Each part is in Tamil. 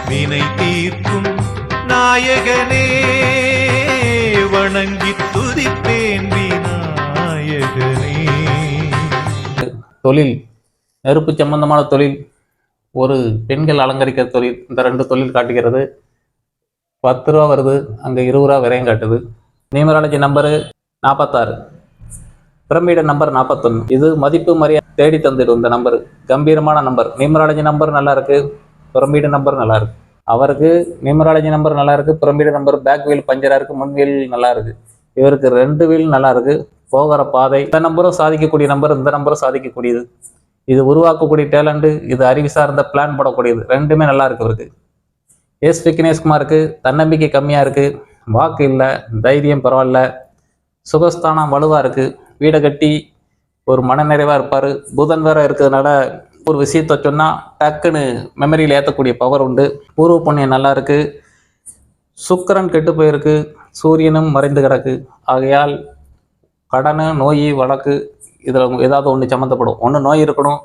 வினை தீர்க்கும் நாயகனே வணங்கி துதிப்பேன் விநாயகனே. தொழில் நெருப்பு சம்பந்தமான தொழில், ஒரு பெண்கள் அலங்கரிக்கிற தொழில், இந்த 2 தொழில் காட்டுகிறது. 10 ரூபா வருது, அங்கே 20 ரூபா விரையும் காட்டுது. Numerology number 46, pyramid number 41. இது மதிப்பு மரியாதை தேடி தந்துடும். இந்த நம்பர் கம்பீரமான நம்பர். நியூமராலஜி நம்பர் நல்லா இருக்கு, பிரமிடு நம்பர் நல்லா இருக்கு. அவருக்கு நியூமராலஜி நம்பர் நல்லா இருக்கு, பிரமிடு நம்பர் பேக் வீல் பஞ்சரா இருக்கு, முன் வீல் நல்லா இருக்கு. இவருக்கு 2 வீல் நல்லா இருக்கு. போகிற பாதை, இந்த நம்பரும் சாதிக்கக்கூடிய நம்பர், இந்த நம்பரும் சாதிக்கக்கூடியது. இது உருவாக்கக்கூடிய டேலண்ட், இது அறிவு சார்ந்த பிளான் போடக்கூடியது. 2மே நல்லா இருக்கு இவருக்கு. எஸ் விக்னேஷ்குமாருக்கு தன்னம்பிக்கை கம்மியாக இருக்குது, வாக்கு இல்லை, தைரியம் பரவாயில்ல, சுகஸ்தானம் வலுவாக இருக்குது, வீடை கட்டி ஒரு மனநிறைவாக இருப்பார். புதன் வேற இருக்கிறதுனால ஒரு விஷயத்த சொன்னால் டக்குன்னு மெமரியில் ஏற்றக்கூடிய பவர் உண்டு. பூர்வ புண்ணியம் நல்லா இருக்குது. சுக்கிரன் கெட்டு போயிருக்கு, சூரியனும் மறைந்து கிடக்கு. ஆகையால் கடன், நோய், வழக்கு இதில் ஏதாவது ஒன்று சம்மந்தப்படும். ஒன்று நோய் இருக்கணும்,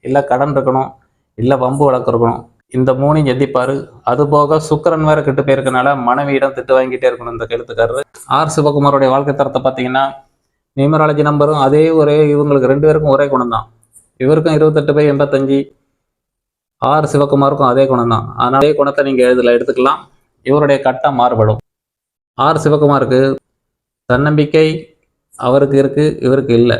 இல்லை கடன் இருக்கணும், இல்லை வம்பு வழக்கு இருக்கணும். இந்த 3 எந்திப்பாரு. அதுபோக சுக்கிரன் வேற கெட்டு போயிருக்கனால மனைவியிடம் திட்டு வாங்கிட்டே இருக்கணும் இந்த கெழுத்துக்காரரு. ஆர் சிவகுமாரோடைய வாழ்க்கை தரத்தை பார்த்தீங்கன்னா, நியூமராலஜி நம்பரும் அதே இவங்களுக்கு 2 பேருக்கும் ஒரே குணம் தான். இவருக்கும் 28/85, ஆர் சிவகுமாருக்கும் அதே குணம் தான். ஆனால் அதே குணத்தை நீங்கள் இதில் எடுத்துக்கலாம். இவருடைய கட்டம் மாறுபடும். ஆர் சிவகுமாருக்கு தன்னம்பிக்கை அவருக்கு இருக்குது, இவருக்கு இல்லை.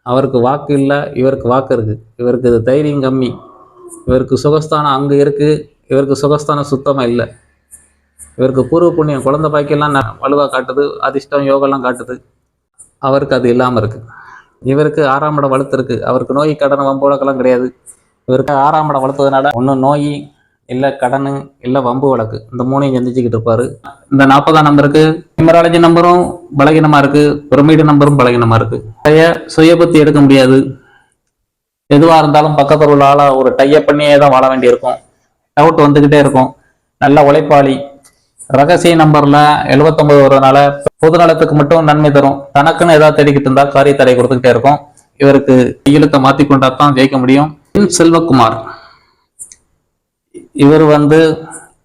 அவருக்கு வாக்கு இல்லை, இவருக்கு வாக்கு இருக்குது. இவருக்கு இது தைரியம் கம்மி. இவருக்கு சுகஸ்தானம் அங்கே இருக்குது, இவருக்கு சுகஸ்தானம் சுத்தமாக இல்லை. இவருக்கு பூர்வ புண்ணியம், குழந்தை பாய்க்கெல்லாம் வலுவாக காட்டுது, அதிர்ஷ்டம் யோகெல்லாம் காட்டுது. அவருக்கு அது இல்லாமல் இருக்குது. இவருக்கு 6ஆம் இடம் வலுத்து இருக்குது. அவருக்கு நோய், கடன், வம்பு வழக்கெல்லாம் கிடையாது. இவருக்கு 6ஆம் இடம் வலுத்ததுனால ஒன்றும் நோய் இல்லை, கடன் இல்லை, வம்பு வழக்கு, இந்த 3ஐயும் சந்திச்சுக்கிட்டு இருப்பார். இந்த 40ஆம் நம்பருக்கு நியூமராலஜி நம்பரும் பலகீனமாக இருக்குது, பிரமிடு நம்பரும் பலகீனமாக இருக்குது. சுய புத்தி எடுக்க முடியாது. எதுவாக இருந்தாலும் பக்கத்தில் உள்ள ஆளை ஒரு டைப் பண்ணியே தான் வாழ வேண்டியிருக்கும். டவுட் வந்துக்கிட்டே இருக்கும். நல்ல உழைப்பாளி. ரகசிய நம்பரில் 79 வருவதனால பொது நலத்துக்கு மட்டும் நன்மை தரும். தனக்குன்னு ஏதாவது தேடிக்கிட்டு இருந்தால் காரியத்தடை கொடுத்துக்கிட்டே இருக்கும். இவருக்கு ஈழத்தை மாற்றி கொண்டா தான் ஜெயிக்க முடியும். செல்வகுமார், இவர்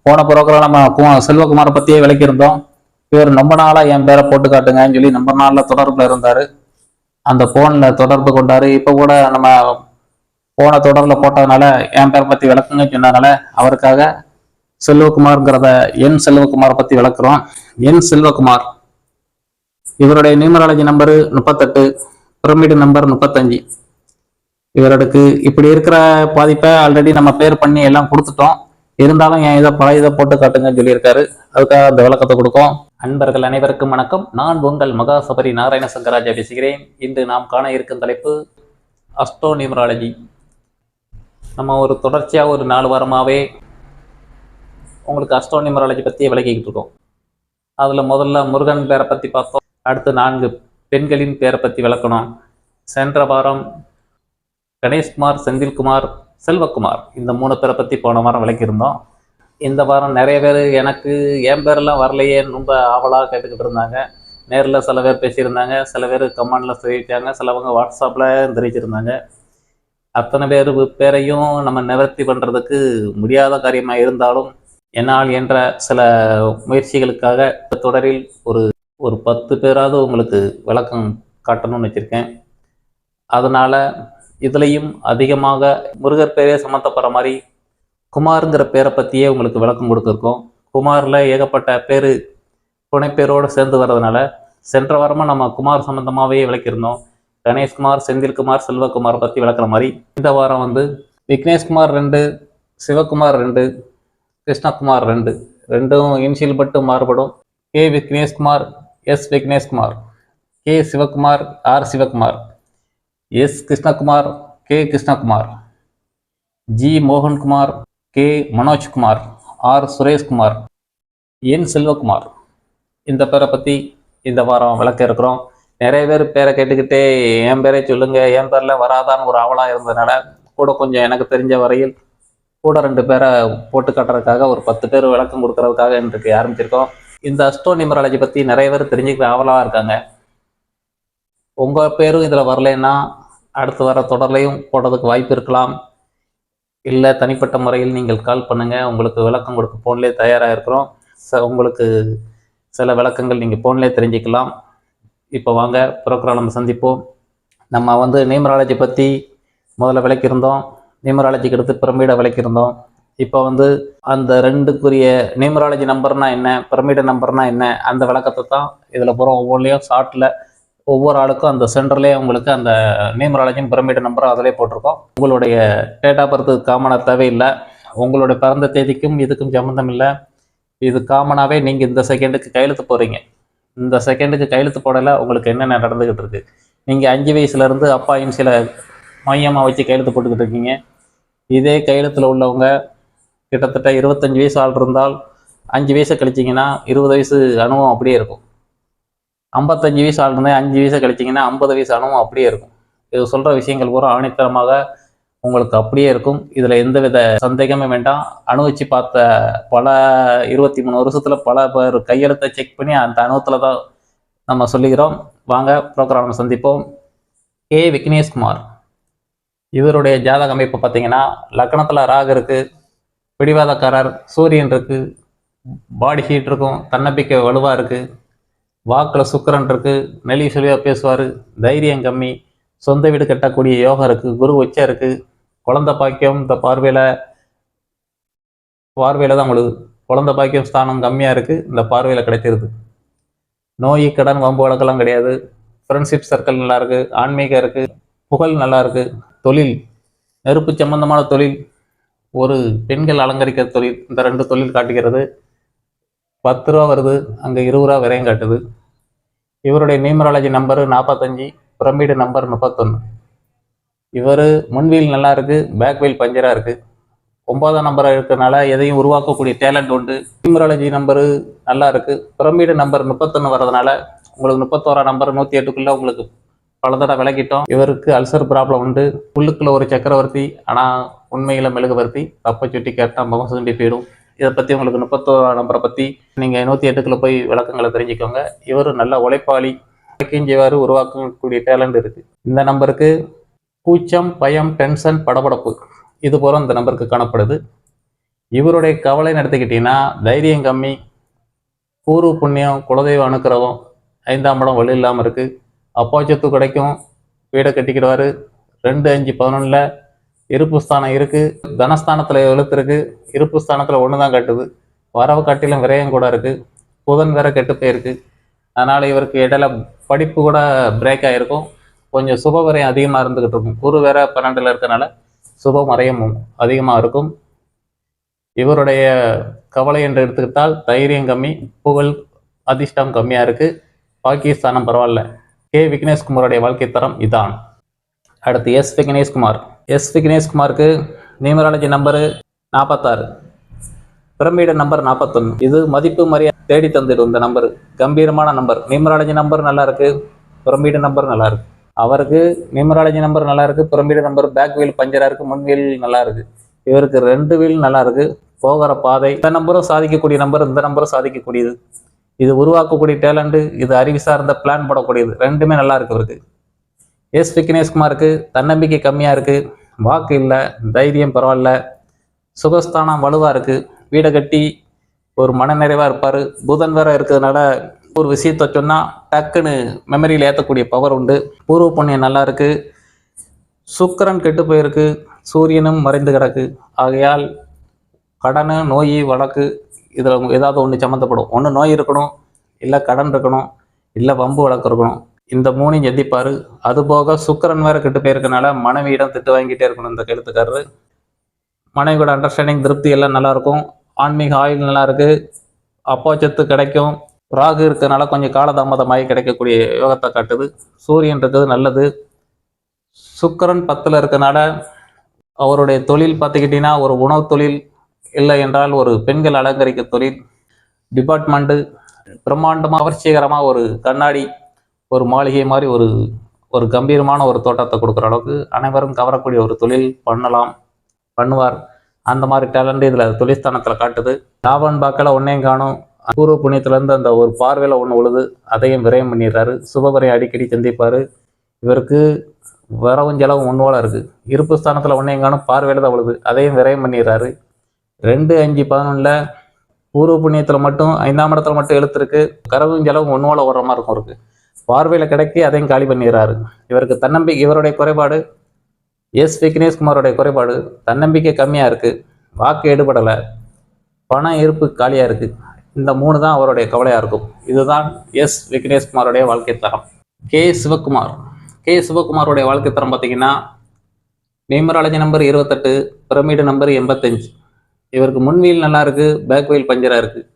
போன புரோக்கரை நம்ம செல்வகுமாரை பற்றியே விளக்கியிருந்தோம். இவர் ரொம்ப நாளாக என் பேரை போட்டு காட்டுங்கன்னு சொல்லி ரொம்ப நாளில் தொடர்பில் இருந்தார். அந்த ஃபோனில் தொடர்பு கொண்டார். இப்போ கூட நம்ம போன தொடரில் போட்டதுனால என் பேரை பற்றி விளக்குங்க சொன்னதுனால அவருக்காக செல்வகுமார்ங்கிறத என் செல்வகுமாரை பற்றி விளக்குறோம். என் செல்வகுமார், இவருடைய நியூமராலஜி நம்பரு 38, பிரமிடு நம்பர் 35. இவருக்கு இப்படி இருக்கிற பாதிப்பை ஆல்ரெடி நம்ம பேர் பண்ணி எல்லாம் கொடுத்துட்டோம். இருந்தாலும் என் இதை பழைய இதை போட்டு காட்டுங்கன்னு சொல்லியிருக்காரு. அதுக்காக அந்த விளக்கத்தை கொடுக்கும். அன்பர்கள் அனைவருக்கும் வணக்கம். நான் உங்கள் மகாசபரி நாராயண சங்கராஜா பேசுகிறேன். இன்று நாம் காண இருக்கும் தலைப்பு அஸ்ட்ரோ நியூமராலஜி. நம்ம ஒரு தொடர்ச்சியாக ஒரு 4 வாரமாகவே உங்களுக்கு அஸ்ட்ரோ நியூமராலஜி பற்றியே விளக்கிக்கிட்டு இருக்கோம். அதில் முதல்ல முருகன் பேரை பற்றி பார்த்தோம். அடுத்து 4 பெண்களின் பேரை பற்றி விளக்கணும். சென்ற வாரம் கணேஷ்குமார், செந்தில்குமார், செல்வகுமார், இந்த 3 பேரை பற்றி போன வாரம் விளக்கியிருந்தோம். இந்த வாரம் நிறைய பேர் எனக்கு என் பேரெல்லாம் வரலையேன்னு ரொம்ப ஆவலாக கேட்டுக்கிட்டு இருந்தாங்க. நேரில் சில பேர் பேசியிருந்தாங்க, சில பேர் கமெண்டில் தெரிவித்தாங்க, சிலவங்க வாட்ஸ்அப்பில் தெரிவிச்சிருந்தாங்க. அத்தனை பேரையும் நம்ம நிவர்த்தி பண்ணுறதுக்கு முடியாத காரியமாக இருந்தாலும் என்னால் என்ற சில முயற்சிகளுக்காக தொடரில் ஒரு 10 பேராவது உங்களுக்கு விளக்கம் காட்டணும்னு வச்சுருக்கேன். அதனால் இதுலேயும் அதிகமாக முருகர் பேரே சம்மந்தப்படுற மாதிரி குமாருங்கிற பேரை பற்றியே உங்களுக்கு விளக்கம் கொடுத்துருக்கோம். குமாரில் ஏகப்பட்ட பேர் துணைப்பேரோடு சேர்ந்து வர்றதுனால சென்ற வாரமாக நம்ம குமார் சம்மந்தமாகவே விளக்கியிருந்தோம். கணேஷ்குமார், செந்தில்குமார், செல்வகுமார் பற்றி விளக்குற மாதிரி இந்த வாரம் விக்னேஷ்குமார் 2, சிவகுமார் 2, கிருஷ்ணகுமார் 2, ரெண்டும் இனிஷியல் பட்டு மாறுபடும். K Vigneshkumar, S Vigneshkumar, K Sivakumar, R Sivakumar, S Krishnakumar, K Krishnakumar, G Mohankumar, K Manojkumar, R Sureshkumar, N Selvakumar. இந்த பேரை பற்றி இந்த வாரம் விளக்க இருக்கிறோம். நிறைய பேர் பேரை கேட்டுக்கிட்டே என் பேரை சொல்லுங்கள், என் பேரில் வராதான்னு ஒரு ஆவலாக இருந்ததுனால கூட கொஞ்சம் எனக்கு தெரிஞ்ச வரையில் கூட 2 பேரை போட்டு காட்டுறதுக்காக ஒரு 10 பேர் விளக்கம் கொடுக்கறதுக்காக இன்றைக்கு ஆரம்பிச்சிருக்கோம். இந்த அஸ்ட்ரோ நியூமராலஜி பற்றி நிறைய பேர் தெரிஞ்சுக்கிற ஆவலாக இருக்காங்க. உங்கள் பேரும் இதில் வரலைன்னா அடுத்து வர தொடர்லையும் போடுறதுக்கு வாய்ப்பு இருக்கலாம். இல்லை தனிப்பட்ட முறையில் நீங்கள் கால் பண்ணுங்கள், உங்களுக்கு விளக்கம் கொடுக்க ஃபோன்லேயே தயாராக இருக்கிறோம். உங்களுக்கு சில விளக்கங்கள் நீங்கள் ஃபோன்லேயே தெரிஞ்சுக்கலாம். இப்போ வாங்க ப்ரோக்ராம் நம்ம சந்திப்போம். நம்ம நியூமராலஜி பற்றி முதல்ல விளக்கியிருந்தோம், நியூமராலஜிக்கு எடுத்து பிரமிடை விளக்கியிருந்தோம். இப்போ அந்த ரெண்டுக்குரிய நியூமராலஜி நம்பர்னா என்ன, பிரமிடு நம்பர்னா என்ன, அந்த விளக்கத்தை தான் இதில் பூரா ஒவ்வொன்றையும் ஷார்ட்டில் ஒவ்வொரு ஆளுக்கும் அந்த சென்டர்லேயே உங்களுக்கு அந்த நியூமராலஜின் பிரமிடு நம்பரும் அதிலே போட்டிருக்கோம். உங்களுடைய டேட் ஆஃப் பர்த் காமனாக தேவையில்லை, உங்களுடைய பிறந்த தேதிக்கும் இதுக்கும் சம்மந்தம் இல்லை. இது காமனாகவே நீங்கள் இந்த செகண்டுக்கு கையெழுத்து போகிறீங்க, இந்த செகண்டுக்கு கையெழுத்து போடலை உங்களுக்கு என்னென்ன நடந்துக்கிட்டு இருக்குது. நீங்கள் 5 வயசுலேருந்து அப்பா சில மையமாக வச்சு கையெழுத்து போட்டுக்கிட்டு இருக்கீங்க. இதே கையெழுத்தில் உள்ளவங்க கிட்டத்தட்ட 25 வயசு ஆள் இருந்தால் 5 வயசை கழிச்சிங்கன்னா 20 வயசு அனுபவம் அப்படியே இருக்கும். 55 வயசு ஆள் இருந்தால் 5 வயசை கழிச்சிங்கன்னா 50 வயசு அனுபவம் அப்படியே இருக்கும். இது சொல்கிற விஷயங்கள் பூரா ஆணித்தரமாக உங்களுக்கு அப்படியே இருக்கும். இதில் எந்தவித சந்தேகமே வேண்டாம். அனுபவிச்சு பார்த்த பல 23 வருஷத்தில் பல பேர் கையெழுத்தை செக் பண்ணி அந்த அனுபவத்தில் தான் நம்ம சொல்லிக்கிறோம். வாங்க ப்ரோக்ராம் சந்திப்போம். கே விக்னேஷ்குமார், இவருடைய ஜாதக அமைப்பு பார்த்தீங்கன்னா லக்னத்தில் ராகு இருக்குது, பிடிவாதக்காரர், சூரியன் இருக்குது, பாடி ஹீட் இருக்கும், தன்னம்பிக்கை வலுவாக இருக்குது, வாக்கில் சுக்கிரன் இருக்குது, நெளி சுழியாக பேசுவார், தைரியம் கம்மி, சொந்த வீடு கட்டக்கூடிய யோகம் இருக்குது, குரு உச்சம் இருக்குது, குழந்தை பாக்கியம் இந்த பார்வையில் தான் உங்களுக்கு குழந்தை பாக்கியம் ஸ்தானம் கம்மியாக இருக்குது, இந்த பார்வையில் கிடைச்சிருது. நோய் கடன் வம்பு வழக்கெல்லாம் கிடையாது, ஃப்ரெண்ட்ஷிப் சர்க்கிள் நல்லா இருக்குது, ஆன்மீகம் இருக்குது, புகழ் நல்லா இருக்குது, தொழில் நெருப்பு சம்பந்தமான தொழில், ஒரு பெண்கள் அலங்கரிக்கிற தொழில், இந்த 2 தொழில் காட்டுகிறது. 10 ரூபா வருது, அங்கே 20 ரூபா விரையும் காட்டுது. இவருடைய நியூமராலஜி நம்பரு 45, பிரமிடு நம்பர் 31. இவர் முன்வீல் நல்லா இருக்குது, பேக் வீல் பஞ்சராக இருக்குது. 9ஆம் நம்பராக இருக்கிறதுனால எதையும் உருவாக்கக்கூடிய டேலண்ட் உண்டு. நியூமராலஜி நம்பரு நல்லா இருக்குது, பிரமிடு நம்பர் 31 வர்றதுனால உங்களுக்கு 31ஆம் நம்பர் 108க்குள்ளே உங்களுக்கு பல தடவை விளக்கிட்டோம். இவருக்கு அல்சர் ப்ராப்ளம் உண்டு, புல்லுக்குள்ள ஒரு சக்கரவர்த்தி, ஆனால் உண்மையில் மெழுகுவர்த்தி, தப்பை சுட்டி கேட்டால் முகம் சுண்டி போயிடும். இதை பற்றி உங்களுக்கு 31ஆம் நம்பரை பற்றி நீங்கள் 108க்குள்ளே போய் விளக்கங்களை தெரிஞ்சுக்கோங்க. இவர் நல்ல உழைப்பாளி, செய்வார், உருவாக்கக்கூடிய டேலண்ட் இருக்குது. இந்த நம்பருக்கு கூச்சம், பயம், டென்ஷன், படபடப்பு இது போல இந்த நம்பருக்கு காணப்படுது. இவருடைய கவலைன்னு எடுத்துக்கிட்டிங்கன்னா தைரியம் கம்மி, பூர்வ புண்ணியம், குலதெய்வ அனுக்கிரகம், 5ஆம் இடம் வலு இல்லாமல் இருக்குது, அப்பா சொத்து கிடைக்கும், வீடை கட்டிக்கிடுவார். 2, 5, 11 இருப்பு ஸ்தானம் இருக்குது, தனஸ்தானத்தில் எழுத்து இருக்குது, இருப்பு ஸ்தானத்தில் 1 தான் கட்டுது, வரவு காட்டிலும் விரயம் கூட இருக்குது, புதன் வேற கெட்டு போயிருக்கு. அதனால் இவருக்கு இடையில படிப்பு கூட பிரேக் ஆகிருக்கும், கொஞ்சம் சுப விரயம் அதிகமாக இருந்துக்கிட்டு இருக்கும். குரு வேற 12ல் இருக்கனால சுப மறையமும் அதிகமாக இருக்கும். இவருடைய கவலை என்று எடுத்துக்கிட்டால் தைரியம் கம்மி, புகழ் அதிர்ஷ்டம் கம்மியாக இருக்குது, பாகிஸ்தானம் பரவாயில்ல. கே விக்னேஷ்குமாருடைய வாழ்க்கை தரம் இதான். அடுத்து எஸ் விக்னேஷ்குமார். எஸ் விக்னேஷ்குமாருக்கு நியூமராலஜி நம்பரு 46, பிரமிடு நம்பர் 41. இது மதிப்பு மரியாதை தேடி தந்துடும். இந்த நம்பரு கம்பீரமான நம்பர். நியூமராலஜி நம்பர் நல்லா இருக்குது, பிரமிடு நம்பர் நல்லா இருக்குது. அவருக்கு நியூமராலஜி நம்பர் நல்லா இருக்குது, பிரமிடு நம்பர் பேக் வீல் பஞ்சராக இருக்குது, முன் வீல் நல்லா இருக்குது. இவருக்கு 2 வீல் நல்லா இருக்குது. போகிற பாதை, இந்த நம்பரும் சாதிக்கக்கூடிய நம்பர், இந்த நம்பரும் சாதிக்கக்கூடியது. இது உருவாக்கக்கூடிய டேலண்ட்டு, இது அறிவு சார்ந்த பிளான் போடக்கூடியது, 2மே நல்லா இருக்கு இவருக்கு. எஸ் விக்னேஷ்குமாருக்கு தன்னம்பிக்கை கம்மியாக இருக்குது, வாக்கு இல்லை, தைரியம் பரவாயில்ல, சுகஸ்தானம் வலுவாக இருக்குது, வீடை கட்டி ஒரு மனநிறைவாக இருப்பார். புதன் வேற இருக்கிறதுனால ஒரு விஷயத்தை சொன்னால் டக்குன்னு மெமரியில் ஏற்றக்கூடிய பவர் உண்டு. பூர்வ புண்ணியம் நல்லா இருக்குது, சுக்கிரன் கெட்டு போயிருக்கு, சூரியனும் மறைந்து கிடக்கு. ஆகையால் கடன், நோய், வழக்கு இதில் ஏதாவது ஒன்று சம்மந்தப்படும். ஒன்று நோய் இருக்கணும், இல்லை கடன் இருக்கணும், இல்லை வம்பு வழக்கு இருக்கணும். இந்த 3 எந்திப்பார். அதுபோக சுக்கிரன் வேறு கெட்டு போயிருக்கனால மனைவியிடம் திட்டு வாங்கிட்டே இருக்கணும் இந்த கெழுத்துக்காரரு. மனைவியோட அண்டர்ஸ்டாண்டிங், திருப்தி எல்லாம் நல்லாயிருக்கும். ஆன்மீக ஆயுள் நல்லா இருக்குது, அப்பா சொத்து கிடைக்கும். ராகு இருக்கிறதுனால கொஞ்சம் காலதாமதமாகி கிடைக்கக்கூடிய யோகத்தை காட்டுது. சூரியன் இருக்குது நல்லது. சுக்கிரன் 10ல் இருக்கனால அவருடைய தொழில் பார்த்துக்கிட்டிங்கன்னா ஒரு உணவு தொழில், இல்லை என்றால் ஒரு பெண்கள் அலங்கரிக்க தொழில், டிபார்ட்மெண்ட்டு, பிரம்மாண்டமாக கவர்ச்சிகரமாக ஒரு கண்ணாடி, ஒரு மாளிகை மாதிரி ஒரு கம்பீரமான ஒரு தோட்டத்தை கொடுக்குற அளவுக்கு அனைவரும் கவரக்கூடிய ஒரு தொழில் பண்ணுவார். அந்த மாதிரி டேலண்ட் இதில் தொழில்ஸ்தானத்தில் காட்டுது. லாபம் பார்க்கல ஒன்றையும் காணும். பூர்வ புண்ணியத்துலேருந்து அந்த ஒரு பார்வையில் ஒன்று உழுது, அதையும் விரயம் பண்ணிடுறாரு. சுபவரை அடிக்கடி சந்திப்பார். இவருக்கு வரவும் செலவும் ஒன்று இருக்குது. இருப்பு ஸ்தானத்தில் ஒன்றையும் காணும், பார்வையில் தான் விழுது, அதையும் விரயம் பண்ணிடுறாரு. 2, 5, 11 பூர்வ புண்ணியத்தில் மட்டும் 5ஆம் இடத்துல மட்டும் எழுத்துருக்கு. கரவும் செலவும் ஒன்று ஓடுற மாதிரி இருக்கும் இருக்கு. பார்வையில் கிடைக்கி அதையும் காலி பண்ணிடுறாரு. இவருக்கு தன்னம்பிக்கை, இவருடைய குறைபாடு விக்னேஷ்குமாரோடைய குறைபாடு தன்னம்பிக்கை கம்மியாக இருக்குது, வாக்கு எடுபடலை, பணம் இருப்பு காலியாக இருக்குது. இந்த 3 தான் அவருடைய கவலையாக இருக்கும். இதுதான் விக்னேஷ்குமாரோடைய வாழ்க்கை தரம். சிவகுமாரோடைய வாழ்க்கை தரம் பார்த்தீங்கன்னா, நியூமராலஜி நம்பர் 28, பிரமிடு நம்பர் 85. இவருக்கு முன்வீல் நல்லா இருக்குது, பேக் வீல் பஞ்சராக இருக்குது.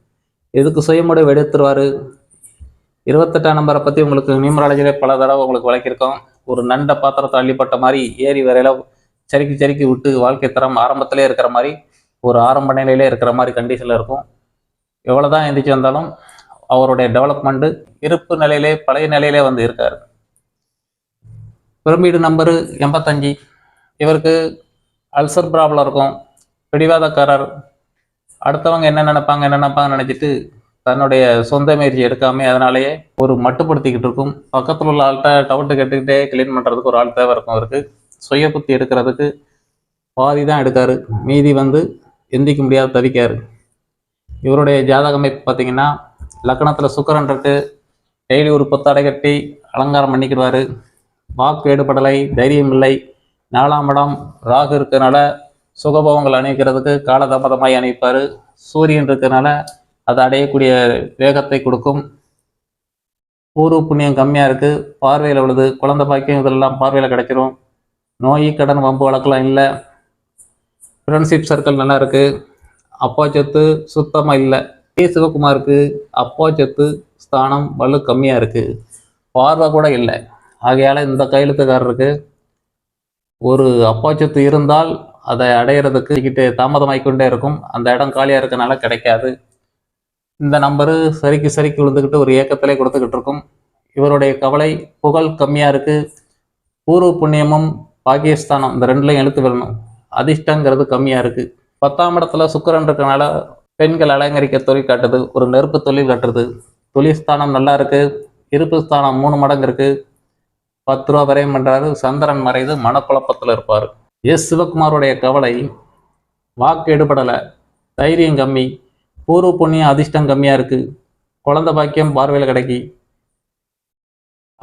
இதுக்கு சுயமுடிவு எடுத்துருவார். 28ஆம் நம்பரை பற்றி உங்களுக்கு நியூமராலஜியில் பல தடவை உங்களுக்கு விளக்கியிருக்கோம். ஒரு நண்டை பாத்திரத்தை அள்ளிப்பட்ட மாதிரி ஏறி வரையில சறுக்கி விட்டு வாழ்க்கை தரம் ஆரம்பத்திலே இருக்கிற மாதிரி, ஒரு ஆரம்ப நிலையிலே இருக்கிற மாதிரி கண்டிஷனில் இருக்கும். எவ்வளோதான் எந்திரிச்சு வந்தாலும் அவருடைய டெவலப்மெண்ட்டு இருப்பு நிலையிலே பழைய நிலையிலே வந்து இருக்கார். Pyramid number 85. இவருக்கு அல்சர் ப்ராப்ளம் இருக்கும், பிடிவாதக்காரர். அடுத்தவங்க என்ன நினைப்பாங்க நினச்சிட்டு தன்னுடைய சொந்த முயற்சி எடுக்காமல் அதனாலேயே ஒரு மட்டுப்படுத்திக்கிட்டு இருக்கும். பக்கத்தில் உள்ள ஆள்கிட்ட டவுட்டு கேட்டுக்கிட்டே கிளீன் பண்ணுறதுக்கு ஒரு ஆள் தேவை இருக்கும். அவருக்கு சுய புத்தி எடுக்கிறதுக்கு பாதி தான் எடுக்காரு, மீதி எந்திக்க முடியாத தவிக்காரு. இவருடைய ஜாதக அமைப்பு பார்த்தீங்கன்னா, லக்னத்தில் சுக்கிரன் இருக்கு, டெய்லி ஒரு புத்தாடை கட்டி அலங்காரம் பண்ணிக்கிடுவார். வாக்கு எடுபடலை, தைரியம் இல்லை. 4ஆம் இடம் ராகு இருக்கிறனால சுகபோகங்கள் அணிவிக்கிறதுக்கு காலதாமதமாகி அணிவிப்பார். சூரியன் இருக்கிறனால அதை அடையக்கூடிய வேகத்தை கொடுக்கும். பூர்வ புண்ணியம் கம்மியாக இருக்குது, பார்வையில் உள்ளது. குழந்தை பாக்கியம் இதெல்லாம் பார்வையில் கிடைச்சிரும். நோய் கடன் வம்பு வழக்கெல்லாம் இல்லை. ஃப்ரெண்ட்ஷிப் சர்க்கிள் நல்லா இருக்குது. அப்பா சொத்து சுத்தமாக இல்லை. சிவகுமாருக்கு அப்பா சொத்து ஸ்தானம் வலு கம்மியாக இருக்குது, பார்வை கூட இல்லை. ஆகையால் இந்த கையெழுத்துக்காரருக்கு ஒரு அப்பா சொத்து இருந்தால் அதை அடையிறதுக்கு தாமதமாகிக்கொண்டே இருக்கும். அந்த இடம் காலியாக இருக்கனால கிடைக்காது. இந்த நம்பரு சரிக்கு விழுந்துக்கிட்டு ஒரு ஏக்கத்திலே கொடுத்துக்கிட்டு இருக்கும். இவருடைய கவலை புகழ் கம்மியாக இருக்குது. பூர்வ புண்ணியமும் பாகிஸ்தானம் இந்த 2லையும் எழுத்து வரணும். அதிர்ஷ்டங்கிறது கம்மியாக இருக்குது. 10ஆம் இடத்துல சுக்கிரன் இருக்கனால பெண்கள் அலங்கரிக்க தொழில் காட்டுது, ஒரு நெருப்பு தொழில் காட்டுறது. தொழில் ஸ்தானம் நல்லா இருக்குது. இருப்பு ஸ்தானம் 3 மடங்கு இருக்குது. 10 ரூபா வரையும் பண்ணுறாரு. சந்திரன் மறைந்து மனக்குழப்பத்தில் இருப்பார். சிவகுமாரோடைய கவலை வாக்கு எடுபடலை, தைரியம் கம்மி, பூர்வ புண்ணியம் அதிர்ஷ்டம் கம்மியாக இருக்குது. குழந்தை பாக்கியம் பார்வையில் கிடைக்கி,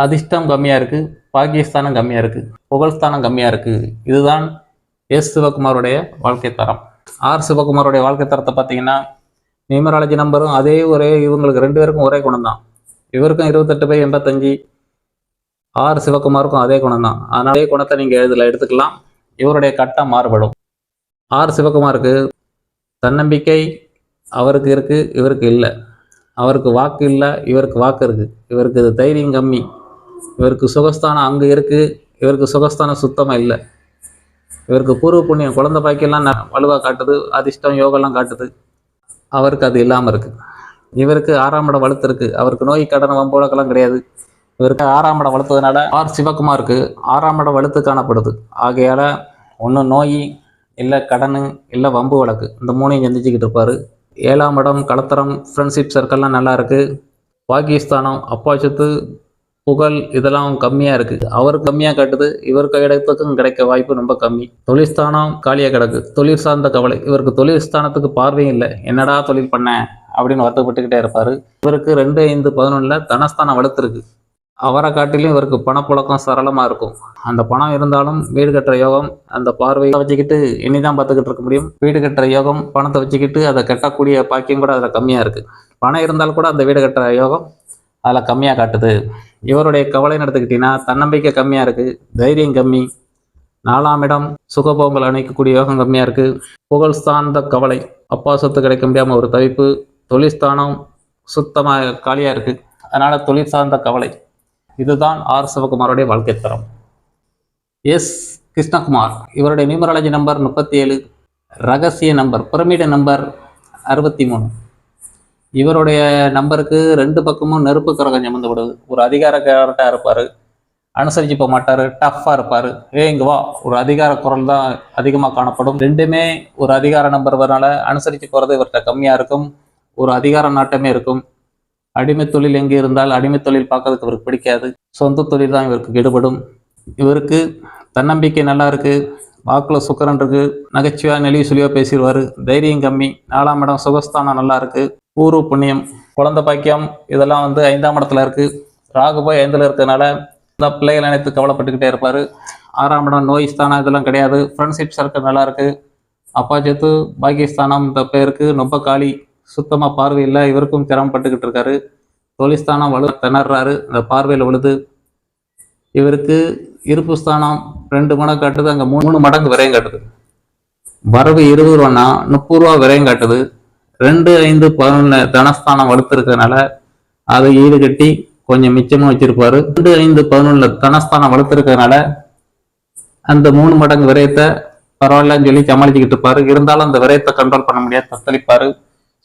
அதிர்ஷ்டம் கம்மியாக இருக்குது. பாகிஸ்தானம் கம்மியாக இருக்குது, புகழ்ஸ்தானம் கம்மியாக இருக்குது. இதுதான் சிவகுமாரோடைய வாழ்க்கை தரம். சிவகுமாரோடைய வாழ்க்கை தரத்தை பார்த்தீங்கன்னா, நியூமராலஜி நம்பரும் அதே இவங்களுக்கு 2 பேருக்கும் ஒரே குணம் தான். இவருக்கும் 28/85, சிவகுமாருக்கும் அதே குணம் தான். அதனால் அதே குணத்தை நீங்கள் எடுத்துக்கலாம். இவருடைய கட்டம் மாறுபடும். சிவகுமாருக்கு தன்னம்பிக்கை அவருக்கு இருக்குது, இவருக்கு இல்லை. அவருக்கு வாக்கு இல்லை, இவருக்கு வாக்கு இருக்குது. இவருக்கு தைரியம் கம்மி. இவருக்கு சுகஸ்தானம் அங்கே இருக்குது, இவருக்கு சுகஸ்தானம் சுத்தமாக இல்லை. இவருக்கு பூர்வ புண்ணியம் குழந்தை பாக்கியெல்லாம் வலுவாக காட்டுது, அதிர்ஷ்டம் யோகெல்லாம் காட்டுது. அவருக்கு அது இல்லாமல் இருக்குது. இவருக்கு 6ஆம் இடம் வலுத்து இருக்குது. அவருக்கு நோய் கடன் வம்புழக்கெல்லாம் கிடையாது. இவருக்கு 6ஆம் இடம் வலுத்ததுனால சிவகுமாருக்கு 6ஆம் இடம் வலுத்து காணப்படுது. ஆகையால் ஒன்று நோய், இல்லை கடனு, இல்லை வம்பு வழக்கு, இந்த 3ஐயும் சந்திச்சுக்கிட்டு இருப்பார். 7ஆம் இடம் கலத்தரம், ஃப்ரெண்ட்ஷிப் சர்க்கிள்லாம் நல்லா இருக்குது. பாகிஸ்தானம் அப்பா சொத்து புகழ் இதெல்லாம் கம்மியாக இருக்குது. அவருக்கு கம்மியாக காட்டுது. இவருக்கு இடத்துக்கும் கிடைக்க வாய்ப்பு ரொம்ப கம்மி. தொழில்ஸ்தானம் காலியாக கிடக்கு, தொழில் சார்ந்த கவலை. இவருக்கு தொழில் ஸ்தானத்துக்கு பார்வையும் இல்லை. என்னடா தொழில் பண்ணேன் அப்படின்னு வருத்தப்பட்டுக்கிட்டே இருப்பார். இவருக்கு 2, 5, 11 தனஸ்தானம் வலுத்துருக்கு. அவரை காட்டிலும் இவருக்கு பணப்புழக்கம் சரளமாக இருக்கும். அந்த பணம் இருந்தாலும் வீடு கட்டுற யோகம், அந்த பார்வையை வச்சுக்கிட்டு இனிதான் பார்த்துக்கிட்டு இருக்க முடியும். வீடு கட்டுற யோகம், பணத்தை வச்சுக்கிட்டு அதை கட்டக்கூடிய பாக்கியம் கூட அதில் கம்மியாக இருக்குது. பணம் இருந்தாலும் கூட அந்த வீடு கட்டுற யோகம் அதில் கம்மியாக காட்டுது. இவருடைய கவலைன்னு எடுத்துக்கிட்டிங்கன்னா, தன்னம்பிக்கை கம்மியாக இருக்குது, தைரியம் கம்மி. 4ஆம் இடம் சுகபோகங்கள் அணைக்கக்கூடிய யோகம் கம்மியாக இருக்குது. புகழ் சார்ந்த கவலை, அப்பா சொத்து கிடைக்க முடியாமல் ஒரு தவிப்பு. தொழிற்ஸ்தானம் சுத்தமாக காலியாக இருக்குது, அதனால் தொழில் சார்ந்த கவலை. இதுதான் சிவகுமாரோடைய வாழ்க்கை தரம். கிருஷ்ணகுமார், இவருடைய நியூமராலஜி நம்பர் 37, ரகசிய நம்பர் பிரமிட நம்பர் 63. இவருடைய நம்பருக்கு 2 பக்கமும் நெருப்பு கிரகம் சம்மந்தப்படுது. ஒரு அதிகாரக்காரட்டாக இருப்பார், அனுசரித்து போக மாட்டார், டஃப்பாக இருப்பார். இங்கே வா, ஒரு அதிகார குரல் தான் அதிகமாக காணப்படும். 2மே ஒரு அதிகார நம்பர் வரனால அனுசரித்து போகிறது இவர்கிட்ட கம்மியாக இருக்கும். ஒரு அதிகார நாட்டமே இருக்கும். அடிமை தொழில் எங்கே இருந்தால் அடிமை தொழில் பார்க்கறதுக்கு இவருக்கு பிடிக்காது. சொந்த தொழில் தான் இவருக்கு கெடுபடும். இவருக்கு தன்னம்பிக்கை நல்லா இருக்கு, வாக்குல சுக்கரன் இருக்கு, நகைச்சுவையா நெளிவு சுழிவா பேசிடுவாரு, தைரியம் கம்மி. 4ஆம் இடம் சுகஸ்தானம் நல்லா இருக்கு, பூர்வ புண்ணியம், குழந்தை பாக்கியம் இதெல்லாம் 5ஆம் இடத்துல இருக்கு. ராகு போய் 5ல் இருக்கிறதுனால பிள்ளைகள் நினைத்து கவலைப்பட்டுக்கிட்டே இருப்பாரு. 6ஆம் இடம் நோய் ஸ்தானம் இதெல்லாம் கிடையாது. ஃப்ரெண்ட்ஷிப் சர்க்கிள் நல்லா இருக்கு. அப்பா சேர்த்து பாகிஸ்தானம் இந்த பேருக்கு ரொம்ப காலி, சுத்தமா பார்வை இல்லை, இவருக்கும் சிரமப்பட்டுக்கிட்டு இருக்காரு. தொழில்ஸ்தானம் வலு திணறாரு, இந்த பார்வையில் விழுது. இவருக்கு இருப்பு ஸ்தானம் 2 மடங்கு காட்டுது, அங்கே 3 மடங்கு விரயம் காட்டுது. வரவு 20 ரூபான்னா 30 ரூபா விரயம் காட்டுது. 2, 5, 11 தனஸ்தானம் வலுத்திருக்கிறதுனால அதை ஈடு கட்டி கொஞ்சம் மிச்சமும் வச்சிருப்பாரு. 2, 5, 11 தனஸ்தானம் வலுத்திருக்கிறதுனால அந்த 3 மடங்கு விரயத்தை பரவாயில்லன்னு சொல்லி சமாளிச்சுக்கிட்டு இருப்பாரு. இருந்தாலும் அந்த விரயத்தை கண்ட்ரோல் பண்ண முடியாது, தத்தளிப்பாரு.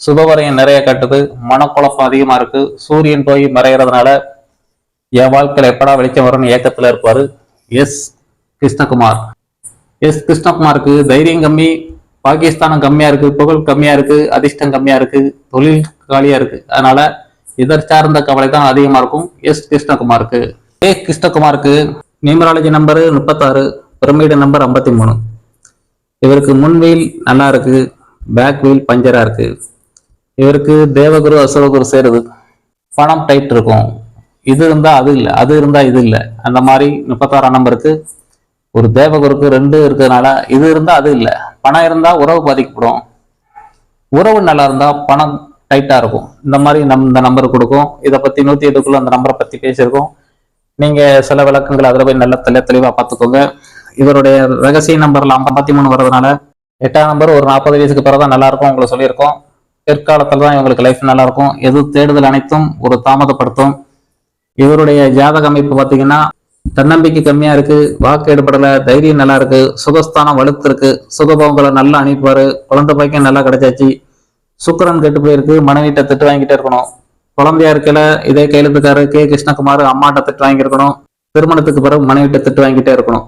சுபவரையும் நிறைய காட்டுது, மனக்குழப்பம் அதிகமா இருக்கு. சூரியன் போய் மறைகிறதுனால என் வாழ்க்கையில எப்படா வெளிச்சம் வரும்னு ஏக்கத்துல இருப்பாரு. எஸ் கிருஷ்ணகுமார். கிருஷ்ணகுமாருக்கு தைரியம் கம்மி, பாகிஸ்தானம் கம்மியா இருக்கு, புகழ் கம்மியா இருக்கு, அதிர்ஷ்டம் கம்மியா இருக்கு, தொழில் காலியா இருக்கு. அதனால இதர் சார்ந்த கவலை தான் அதிகமா இருக்கும் கிருஷ்ணகுமாருக்கு. கிருஷ்ணகுமாருக்கு நியூமராலஜி நம்பர் 36, பிரமிடு நம்பர் 53. இவருக்கு முன்வீல் நல்லா இருக்கு, பேக் வீல் பஞ்சரா இருக்கு. இவருக்கு தேவகுரு அசுரகுரு சேருது, பணம் டைட் இருக்கும். இது இருந்தா அது இல்லை, அது இருந்தா இது இல்லை. அந்த மாதிரி 36ஆம் நம்பருக்கு ஒரு தேவகுருக்கு 2 இருக்கிறதுனால இது இருந்தா அது இல்லை. பணம் இருந்தா உறவு பாதிக்கப்படும், உறவு நல்லா இருந்தா பணம் டைட்டா இருக்கும். இந்த மாதிரி இந்த நம்பர் கொடுக்கும். இதை பத்தி 108க்குள்ள அந்த நம்பரை பத்தி பேசியிருக்கோம். நீங்க சில விளக்கங்கள் அதில் போய் நல்ல தெளிவா பார்த்துக்கோங்க. இவருடைய ரகசிய நம்பர்ல 53 வர்றதுனால 8ஆம் நம்பர் ஒரு 40 வயசுக்கு பிறகுதான் நல்லா இருக்கும் உங்களுக்கு சொல்லியிருக்கோம். பிற்காலத்துல தான் இவங்களுக்கு லைஃப் நல்லா இருக்கும். எது தேடுதல் அனைத்தும் ஒரு தாமதப்படுத்தும். இவருடைய ஜாதக அமைப்பு பார்த்தீங்கன்னா தன்னம்பிக்கை கம்மியா இருக்கு, வாக்கு எடுபடல, தைரியம் நல்லா இருக்கு, சுகஸ்தானம் வலுத்து இருக்கு, சுகபவங்களை நல்லா அனுப்புவாரு, குழந்தை பாக்கியம் நல்லா கிடைச்சாச்சு. சுக்கரன் கெட்டு போயிருக்கு, மனைவிட்ட திட்டு வாங்கிட்டே இருக்கணும். குழந்தையா இருக்கல இதே கையெழுத்துக்காரு கிருஷ்ணகுமார் அம்மாட்ட திட்டு வாங்கியிருக்கணும். திருமணத்துக்கு பிறகு மனைவிட்ட திட்டு வாங்கிட்டே இருக்கணும்.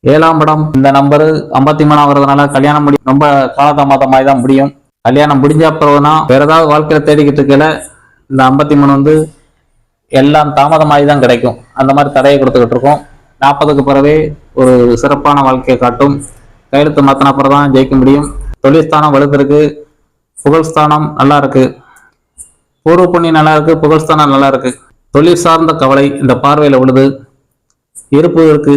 7ஆம் படம் இந்த நம்பரு 53 வர்றதுனால கல்யாணம் முடியும் ரொம்ப காலதாமதமாய் தான் முடியும். கல்யாணம் முடிஞ்ச பிறகுனா வேற ஏதாவது வாழ்க்கையில தேடிக்கிட்டு இருக்கல இந்த 53 எல்லாம் தாமதமாகி தான் கிடைக்கும். அந்த மாதிரி தடையை கொடுத்துக்கிட்டு இருக்கோம். 40க்கு பிறவே ஒரு சிறப்பான வாழ்க்கையை காட்டும். கையெழுத்து மாத்தின பிறகு தான் ஜெயிக்க முடியும். தொழில்ஸ்தானம் வலுத்திருக்கு, புகழ்ஸ்தானம் நல்லா இருக்கு, பூர்வ புண்ணியம் நல்லா இருக்கு, புகழ்ஸ்தானம் நல்லா இருக்கு. தொழில் சார்ந்த கவலை இந்த பார்வையில விழுது. இருப்பு இருக்கு,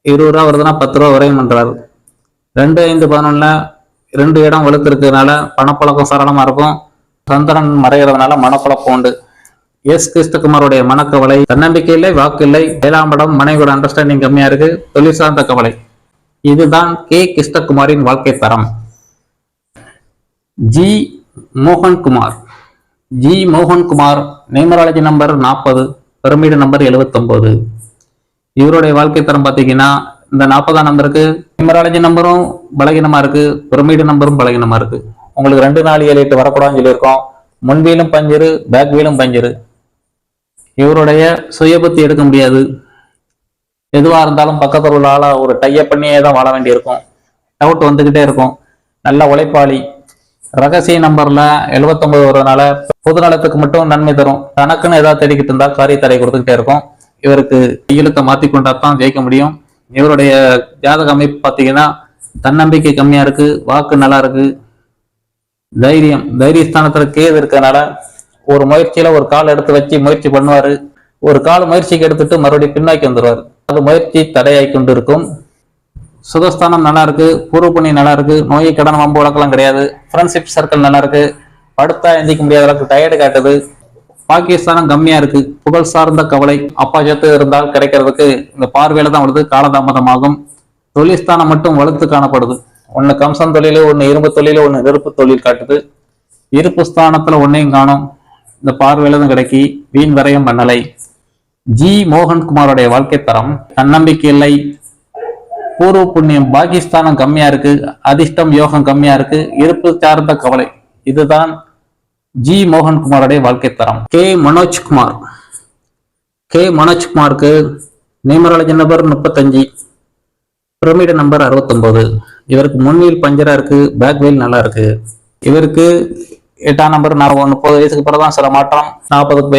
20 ரூபா வருதுன்னா 10 ரூபா விரயம் பண்றாரு. 2, 5, 11 2 இடம் வலுத்திருக்கிறதுனால பணப்பழக்கம் சரளமா இருக்கும். சந்திரன் மறைகிறதுனால மனப்பழக்கம் உண்டு. கிருஷ்ணகுமாரோடைய மனக்கவலை, தன்னம்பிக்கை இல்லை, வாக்கு இல்லை. 7ஆம் இடம் மனைவியோட அண்டர்ஸ்டாண்டிங் கம்மியா இருக்கு, தொழில் சார்ந்த கவலை. இதுதான் கிருஷ்ணகுமாரின் வாழ்க்கை தரம். G Mohankumar. Numerology number 40, pyramid number 79. இவருடைய வாழ்க்கை தரம் பார்த்தீங்கன்னா இந்த 40ஆம் நம்பருக்கு நியூமராலஜி நம்பரும் பலகீனமா இருக்கு, பிரமிடு நம்பரும் பலகீனமா இருக்கு. உங்களுக்கு 2, 4, 7, 8 வரக்கூடாதுன்னு சொல்லியிருக்கோம். முன்வீலும் பஞ்சரு, பேக் வீலும் பஞ்சரு. இவருடைய சுயபுத்தி எடுக்க முடியாது. எதுவா இருந்தாலும் பக்கத்தில் உள்ள ஆளா ஒரு டைப் பண்ணியே தான் வாழ வேண்டி இருக்கும். டவுட் வந்துகிட்டே இருக்கும். நல்ல உழைப்பாளி. ரகசிய நம்பர்ல 79 வருவதனால பொது நலத்துக்கு மட்டும் நன்மை தரும். தனக்குன்னு ஏதாவது தேடிக்கிட்டு இருந்தா காரிய தடை கொடுத்துக்கிட்டே இருக்கும். இவருக்கு கையெழுத்தை மாத்தி கொண்டா தான் ஜெயிக்க முடியும். இவருடைய ஜாதக அமைப்பு பார்த்தீங்கன்னா தன்னம்பிக்கை கம்மியா இருக்கு, வாக்கு நல்லா இருக்கு, தைரியஸ்தானத்துல கேது இருக்கிறதுனால ஒரு முயற்சியில ஒரு கால் எடுத்து வச்சு முயற்சி பண்ணுவாரு. ஒரு கால் முயற்சிக்கு எடுத்துட்டு மறுபடியும் பின்னாக்கி வந்துடுவாரு. அது முயற்சி தடையாய் கொண்டு இருக்கும். சுகஸ்தானம் நல்லா இருக்கு, பூர்வ புண்ணியம் நல்லா இருக்கு, நோயை கடன் வம்பு வழக்கெல்லாம் கிடையாது. ஃப்ரெண்ட்ஷிப் சர்க்கிள் நல்லா இருக்கு, படுத்தா எந்திக்க முடியாத அளவுக்கு டயர்டு காட்டுது. பாகிஸ்தானம் கம்மியா இருக்கு, புகழ் சார்ந்த கவலை. அப்பா சேர்த்து இருந்தால் கிடைக்கிறதுக்கு இந்த பார்வையில தான் வருது, காலதாமதமாகும். தொழில்ஸ்தானம் மட்டும் வலுத்து காணப்படுது. ஒன்னு கம்சன் தொழில், ஒன்னு இரும்பு தொழில், ஒன்னு நெருப்பு தொழில் காட்டுது. இருப்பு ஸ்தானத்துல ஒன்னையும் காணும், இந்த பார்வையில தான் கிடைக்கி. வீண் வரையம் பண்ணலை. ஜி மோகன்குமாரோடைய வாழ்க்கை தரம் தன்னம்பிக்கை இல்லை, பூர்வ புண்ணியம் பாகிஸ்தானம் கம்மியா இருக்கு, அதிர்ஷ்டம் யோகம் கம்மியா இருக்கு, இருப்பு சார்ந்த கவலை. இதுதான் ஜி மோகன்குமாரோடைய வாழ்க்கை தரம். கே மனோஜ்குமாருக்கு நியூமராலஜி நம்பர் 35, பிரமிடு நம்பர் 69. இவருக்கு முன்வீல் பஞ்சரா இருக்கு, பேக் வீல் நல்லா இருக்கு. இவருக்கு 8ஆம் நம்பர் 30 வயசுக்கு பிறகுதான் சில மாற்றம், 40க்கு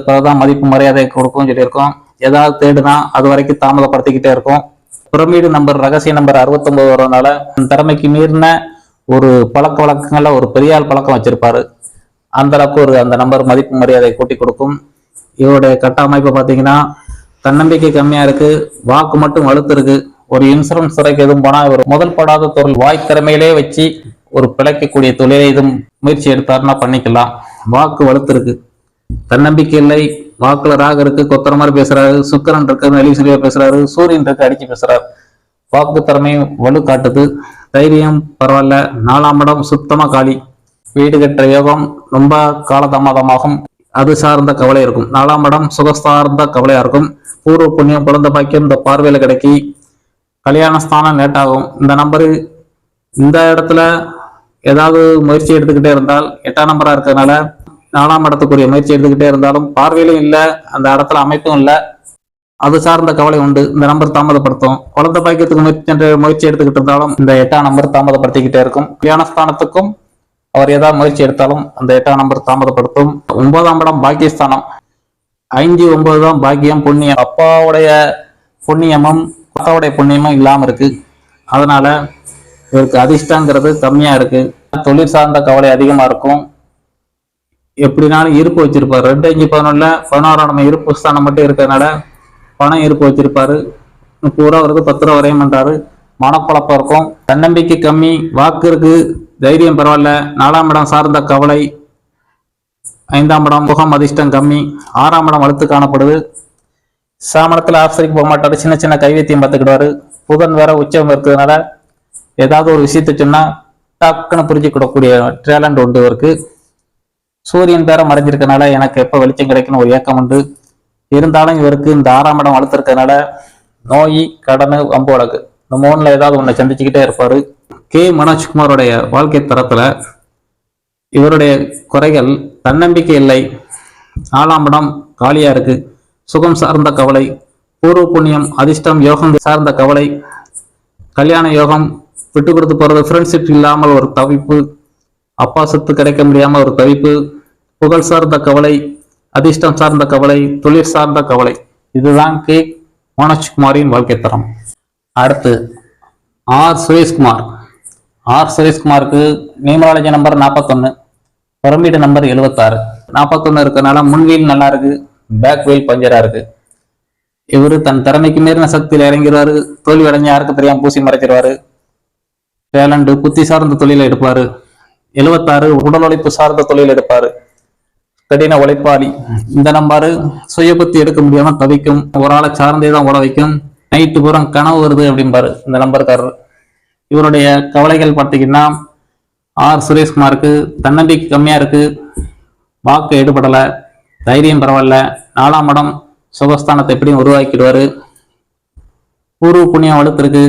பிறகுதான் மதிப்பு மரியாதை கொடுக்கும் சொல்லியிருக்கோம். ஏதாவது தேடுனா அது வரைக்கும் தாமதப்படுத்திக்கிட்டே இருக்கும். பிரமிடு நம்பர் ரகசிய நம்பர் 69 வரதுனால திறமைக்கு மீறின ஒரு பழக்க வழக்கங்கள்ல ஒரு பெரியாள் பழக்கம் வச்சிருப்பாரு. அந்த அளவுக்கு அந்த நம்பர் மதிப்பு மரியாதை கூட்டி கொடுக்கும். இவருடைய கட்ட அமைப்பு பார்த்தீங்கன்னா தன்னம்பிக்கை கம்மியா இருக்கு, வாக்கு மட்டும் வலுத்து இருக்கு. ஒரு இன்சூரன்ஸ் துறைக்கு எதுவும் போனா இவர் முதல் படாத தொழில் வாய் திறமையிலே வச்சு ஒரு பிழைக்கக்கூடிய தொழிலை எதுவும் முயற்சி எடுத்தாருன்னா பண்ணிக்கலாம். வாக்கு வலுத்து இருக்கு, தன்னம்பிக்கை இல்லை. வாக்குல ராக இருக்கு, கொத்தர மாதிரி பேசுறாரு. சுக்கரன் இருக்கு, நெலிசிலியா பேசுறாரு. சூரியன் இருக்கு, அடிச்சு பேசுறாரு. வாக்கு திறமையும் வலு காட்டுது. தைரியம் பரவாயில்ல. 4ஆம் இடம் சுத்தமா காலி. வீடு கட்டுற யோகம் ரொம்ப காலதாமதமாகும், அது சார்ந்த கவலை இருக்கும். 4ஆம் இடம் சுக சார்ந்த கவலையா இருக்கும். பூர்வ புண்ணியம் குழந்தை பாக்கியம் இந்த பார்வையில கிடைக்கி. கல்யாண ஸ்தானம் லேட் ஆகும். இந்த நம்பரு இந்த இடத்துல ஏதாவது முயற்சி எடுத்துக்கிட்டே இருந்தால் 8ஆம் நம்பரா இருக்கிறதுனால 4ஆம் இடத்துக்குரிய முயற்சி எடுத்துக்கிட்டே இருந்தாலும் பார்வையிலும் இல்லை, அந்த இடத்துல அமைப்பும் இல்லை, அது சார்ந்த கவலை உண்டு. இந்த நம்பர் தாமதப்படுத்தும். குழந்தை பாக்கியத்துக்கு முயற்சி எடுத்துக்கிட்டு இருந்தாலும் இந்த 8ஆம் நம்பர் தாமதப்படுத்திக்கிட்டே இருக்கும். கல்யாண ஸ்தானத்துக்கும் அவர் ஏதாவது முயற்சி எடுத்தாலும் அந்த 8ஆம் நம்பர் தாமதப்படுத்தும். 9ஆம் இடம் பாக்கியஸ்தானம். 5, 9 தான் பாக்கியம் புண்ணியம். அப்பாவுடைய புண்ணியமும் அப்பாவுடைய புண்ணியமும் இல்லாம இருக்கு. அதனால இவருக்கு அதிர்ஷ்டங்கிறது கம்மியா இருக்கு. தொழில் சார்ந்த கவலை அதிகமா இருக்கும். எப்படினாலும் இருப்பு வச்சிருப்பாரு. 2, 5, 11ல 11ஆம் நம்ம இருப்பு ஸ்தானம் மட்டும் இருக்கிறதுனால பணம் இருப்பு வச்சிருப்பாரு. 30 ரூபா வருது, 10 ரூபா வரையும் பண்றாரு. மனக்குழப்பம் இருக்கும். தன்னம்பிக்கை கம்மி, வாக்கு இருக்கு, தைரியம் பரவாயில்ல. 4ஆம் இடம் சார்ந்த கவலை. 5ஆம் இடம் முகம் அதிர்ஷ்டம் கம்மி. 6ஆம் இடம் வலுத்து காணப்படுது. சாமனத்துல ஆசிரியக்கு போக மாட்டாரு, சின்ன சின்ன கைவேத்தியம் பார்த்துக்கிடுவாரு. புதன் வேற உச்சம் இருக்கிறதுனால ஏதாவது ஒரு விஷயத்த சொன்னா டக்குன்னு புரிஞ்சுக்கிடக்கூடிய டேலண்ட் உண்டு இவருக்கு. சூரியன் பேர மறைஞ்சிருக்கனால எனக்கு எப்ப வெளிச்சம் கிடைக்குன்னு ஒரு ஏக்கம் உண்டு. இருந்தாலும் இவருக்கு இந்த 6ஆம் இடம் வளர்த்துருக்கனால நோய், கடன், வம்பு வழக்கு இந்த 3ல ஏதாவது ஒண்ணு சந்திச்சுக்கிட்டே இருப்பாரு. கே மனோஜ்குமாரோடைய வாழ்க்கை தரத்துல இவருடைய குறைகள் தன்னம்பிக்கை இல்லை, 4ஆம் இடம் காலியா இருக்கு, சுகம் சார்ந்த கவலை, பூர்வ புண்ணியம் அதிர்ஷ்டம் யோகம் சார்ந்த கவலை, கல்யாண யோகம் விட்டு கொடுத்து போறது, ஃப்ரெண்ட்ஷிப் இல்லாமல் ஒரு தவிப்பு, அப்பா சொத்து கிடைக்க முடியாம ஒரு தவிப்பு, புகழ் சார்ந்த கவலை, அதிர்ஷ்டம் சார்ந்த கவலை, தொழில் சார்ந்த கவலை. இதுதான் கே மனோஜ்குமாரின் வாழ்க்கை தரம். அடுத்து ஆர் சுரேஷ்குமார். ஆர் சுரேஷ்குமாருக்கு நியூமராலஜி நம்பர் 41, பிரமிடு நம்பர் 76. 41 இருக்கனால முன்வீல் நல்லா இருக்கு, பேக் வீல் பஞ்சரா இருக்கு. இவரு தன் திறமைக்கு மீறின சக்தியில் இறங்கிறாரு. தோல்வி அடைஞ்ச யாருக்கு தெரியாம பூசி மறைச்சிருவாரு. டேலண்ட் புத்தி சார்ந்த தொழிலை எடுப்பாரு. 76 உடல் உழைப்பு சார்ந்த தொழில் எடுப்பாரு. கடின உழைப்பாளி. இந்த நம்பரு சுய புத்தி எடுக்க முடியாம தவிக்கும், ஒரு ஆளை சார்ந்தே தான் ஓட வைக்கும். நைட்டு பூரா கனவு வருது அப்படிம்பாரு இந்த நம்பருக்காரர். இவருடைய கவலைகள் பார்த்தீங்கன்னா ஆர் சுரேஷ்குமாருக்கு தன்னம்பிக்கை கம்மியா இருக்கு, வாக்கு எடுபடலை, தைரியம் பரவாயில்ல, 4ஆம் இடம் சுகஸ்தானத்தை எப்படியும் உருவாக்கிடுவாரு, பூர்வ புண்ணியம் வலுத்திருக்கு,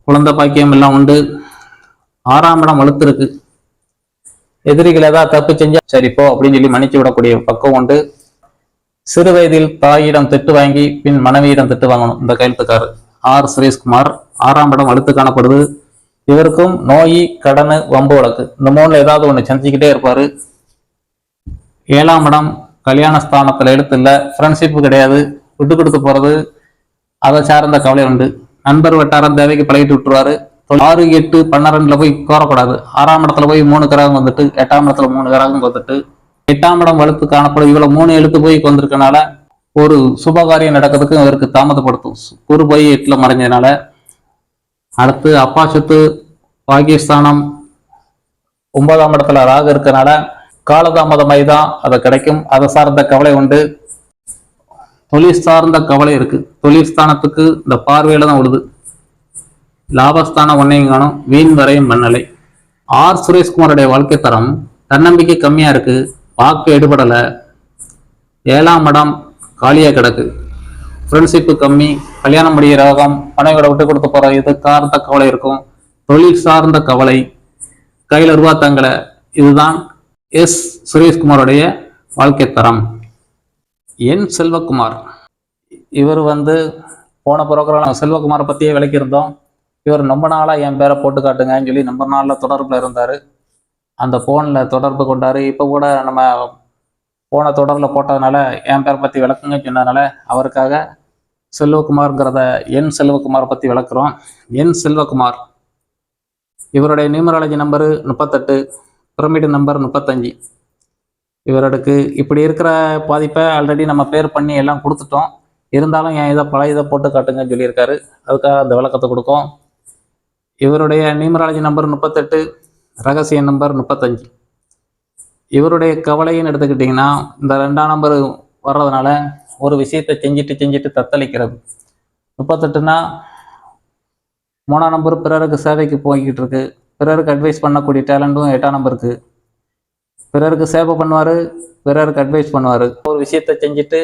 குழந்தை பாக்கியம் எல்லாம் உண்டு, 6ஆம் இடம் வலுத்திருக்கு. எதிரிகள் ஏதாவது தப்பு செஞ்சா சரிப்போ அப்படின்னு சொல்லி மன்னிச்சு விடக்கூடிய பக்குவம் உண்டு. சிறு வயதில் தாயிடம் திட்டு வாங்கி பின் மனைவியிடம் திட்டு வாங்கணும் இந்த கையெழுத்துக்காரர். ஆர் சுரேஷ்குமார் 6ஆம் இடம் வலுத்து காணப்படுது. இவருக்கும் நோய், கடன், வம்பு வழக்கு இந்த 3ல ஏதாவது ஒண்ணு சந்திச்சுக்கிட்டே இருப்பாரு. 7ஆம் இடம் கல்யாண ஸ்தானத்துல எழுத்து இல்லை, ஃப்ரெண்ட்ஷிப்பு கிடையாது, விட்டு கொடுத்து போறது, அதை சார்ந்த கவலை உண்டு. நண்பர் வட்டாரம் தேவைக்கு பழகிட்டு விட்டுருவாரு. 6, 8, 12ல போய் கோரக்கூடாது. 6ஆம் இடத்துல போய் 3 கிரகம் வந்துட்டு 8ஆம் இடத்துல 3 கிரகம் வந்துட்டு 8ஆம் இடம் வலுத்து காணப்படும். இவ்வளவு 3 எழுத்து போய் வந்திருக்கனால ஒரு சுபகாரியம் நடக்கிறதுக்கு இவருக்கு தாமதப்படுத்தும். குரு போய் 8ல மறைஞ்சதுனால. அடுத்து அப்பா சொத்து பாகிஸ்தானம் 9ஆம் இடத்துல ராகு இருக்கனால காலதாமதமாய் தான் அது கிடைக்கும், அதை சார்ந்த கவலை உண்டு. தொழில் சார்ந்த கவலை இருக்கு. தொழில் ஸ்தானத்துக்கு இந்த பார்வையில தான் விடுது. லாபஸ்தானம் ஒன்னையும் காணும், வீண் வரையும் மண்ணலை. ஆர் சுரேஷ்குமாருடைய வாழ்க்கை தரம் தன்னம்பிக்கை கம்மியா இருக்கு, வாக்கு எடுபடலை, 7ஆம் இடம் காலியா கிடக்கு, ஃப்ரெண்ட்ஷிப்பு கம்மி, கல்யாணம் முடிகிற ரோகம், மனைவியோட விட்டு கொடுத்து போற இது சார்ந்த கவலை இருக்கும். தொழில் சார்ந்த கவலை, கையில ரூபா தங்கலை. இதுதான் எஸ் சுரேஷ்குமாருடைய வாழ்க்கை தரம். என் செல்வகுமார். இவர் போன புரோகிராம் செல்வகுமாரை பத்தியே விளக்கியிருந்தோம். இவர் ரொம்ப நாளா என் பேரை போட்டு காட்டுங்கன்னு சொல்லி ரொம்ப நாள்ல தொடர்புல இருந்தாரு. அந்த போன்ல தொடர்பு கொண்டாரு. இப்ப கூட நம்ம போன தொடரில் போட்டதுனால என் பேரை பற்றி விளக்குங்க சொன்னதுனால அவருக்காக செல்வகுமார்ங்கிறத என் செல்வகுமாரை பற்றி விளக்குறோம். என் செல்வகுமார் இவருடைய நியூமராலஜி நம்பரு 38, பிரமிடு நம்பர் 35. இவருக்கு இப்படி இருக்கிற பாதிப்பை ஆல்ரெடி நம்ம பேர் பண்ணி எல்லாம் கொடுத்துட்டோம். இருந்தாலும் என் இதை பழைய இதை போட்டு காட்டுங்கன்னு சொல்லியிருக்காரு. அதுக்காக அந்த விளக்கத்தை கொடுக்கும். இவருடைய நியூமராலஜி நம்பர் 38, ரகசிய நம்பர் 35. இவருடைய கவலைன்னு எடுத்துக்கிட்டிங்கன்னா இந்த 2ஆம் நம்பர் வர்றதுனால ஒரு விஷயத்தை செஞ்சுட்டு தத்தளிக்கிறது. 38னா 3ஆம் நம்பர் பிறருக்கு சேவைக்கு போய்கிட்டு இருக்கு. பிறருக்கு அட்வைஸ் பண்ணக்கூடிய டேலண்ட்டும் 8ஆம் நம்பருக்கு. பிறருக்கு சேவை பண்ணுவார், பிறருக்கு அட்வைஸ் பண்ணுவார். ஒரு விஷயத்தை செஞ்சுட்டு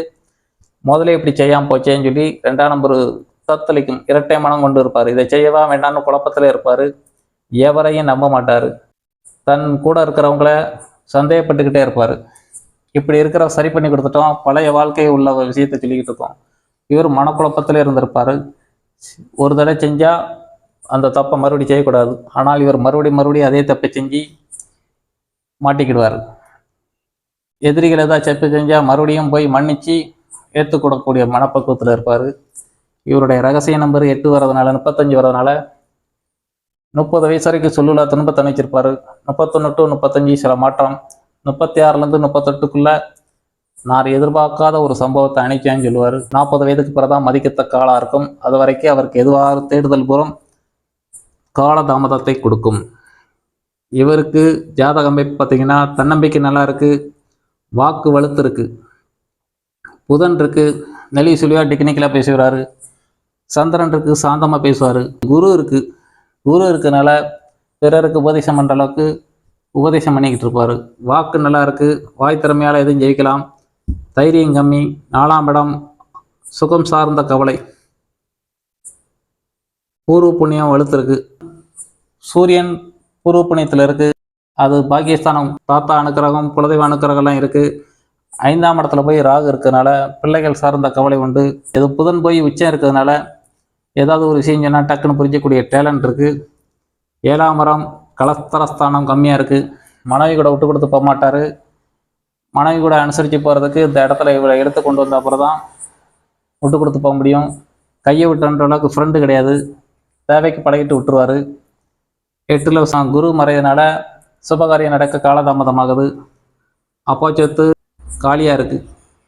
முதல்ல இப்படி செய்யாமல் போச்சேன்னு சொல்லி 2ஆம் நம்பர் தத்தளிக்கும், இரட்டை மனம் கொண்டு இருப்பார். இதை செய்யவா வேண்டாம்னு குழப்பத்தில் இருப்பார். எவரையும் நம்ப மாட்டார். தன் கூட இருக்கிறவங்கள சந்தேகப்பட்டுக்கிட்டே இருப்பார். இப்படி இருக்கிற சரி பண்ணி கொடுத்துட்டோம். பழைய வாழ்க்கையை உள்ள விஷயத்தை சொல்லிக்கிட்டு இருக்கோம். இவர் மனக்குழப்பத்தில் இருந்திருப்பார். ஒரு தடவை செஞ்சால் அந்த தப்பை மறுபடியும் செய்யக்கூடாது. ஆனால் இவர் மறுபடியும் அதே தப்பை செஞ்சு மாட்டிக்கிடுவார். எதிரிகள் ஏதாவது செப்பு செஞ்சால் மறுபடியும் போய் மன்னிச்சு ஏற்றுக்கூடக்கூடிய மனப்பக்குவத்தில் இருப்பார். இவருடைய ரகசிய நம்பர் 8 வரதுனால 35 வரதுனால 30 வயசு வரைக்கும் சொல்லுல துன்பத்தை அனுப்பிச்சிருப்பார். 31 to 35 சில மாற்றம். 36லேருந்து 38க்குள்ள நான் எதிர்பார்க்காத ஒரு சம்பவத்தை அனுப்பிச்சேன்னு சொல்லுவார். 40 வயதுக்கு பிறதான் மதிக்கத்தக்க ஆளாக இருக்கும். அது வரைக்கும் அவருக்கு எதுவாக தேடுதல் புறம் கால தாமதத்தை கொடுக்கும். இவருக்கு ஜாதக அமைப்பு பார்த்தீங்கன்னா தன்னம்பிக்கை நல்லா இருக்குது, வாக்கு வலுத்து இருக்குது, புதன் இருக்குது, நெளி சுழியாக டெக்னிக்கலாக பேசுகிறாரு. சந்திரன் இருக்குது, சாந்தமாக பேசுவார். குரு இருக்குது. குரு இருக்கனால பிறருக்கு உபதேசம் பண்ணுற அளவுக்கு உபதேசம் பண்ணிக்கிட்டு இருப்பார். வாக்கு நல்லா இருக்குது, வாய் திறமையால் எதுவும் ஜெயிக்கலாம். தைரியம் கம்மி. 4ஆம் இடம் சுகம் சார்ந்த கவலை, பூர்வ புண்ணியம் வலுத்திருக்கு. சூரியன் பூர்வ புண்ணியத்தில் இருக்குது. அது பாக்கியஸ்தானம், தாத்தா அனுக்கிரகம், குலதெய்வ அனுக்கிரகம்லாம் இருக்குது. 5ஆம் இடத்துல போய் ராகு இருக்கிறதுனால பிள்ளைகள் சார்ந்த கவலை உண்டு. இது புதன் போய் உச்சம் இருக்கிறதுனால ஏதாவது ஒரு விஷயம் சொன்னால் டக்குன்னு புரிஞ்சக்கூடிய டேலண்ட் இருக்குது. 7ஆம் இடம் கலஸ்தரஸ்தானம் கம்மியாக இருக்குது. மனைவி கூட விட்டு கொடுத்து போக மாட்டார். மனைவி கூட அனுசரித்து போகிறதுக்கு இந்த இடத்துல இவரை எடுத்து கொண்டு வந்த அப்புறம் தான் விட்டு கொடுத்து போக முடியும். கையை விட்டுன்ற அளவுக்கு ஃப்ரெண்டு கிடையாது. தேவைக்கு பழகிட்டு விட்டுருவார். 8ல் குரு மறையதுனால சுபகாரியம் நடக்க காலதாமதமாகுது. அப்பாச்சத்து காலியாக இருக்குது.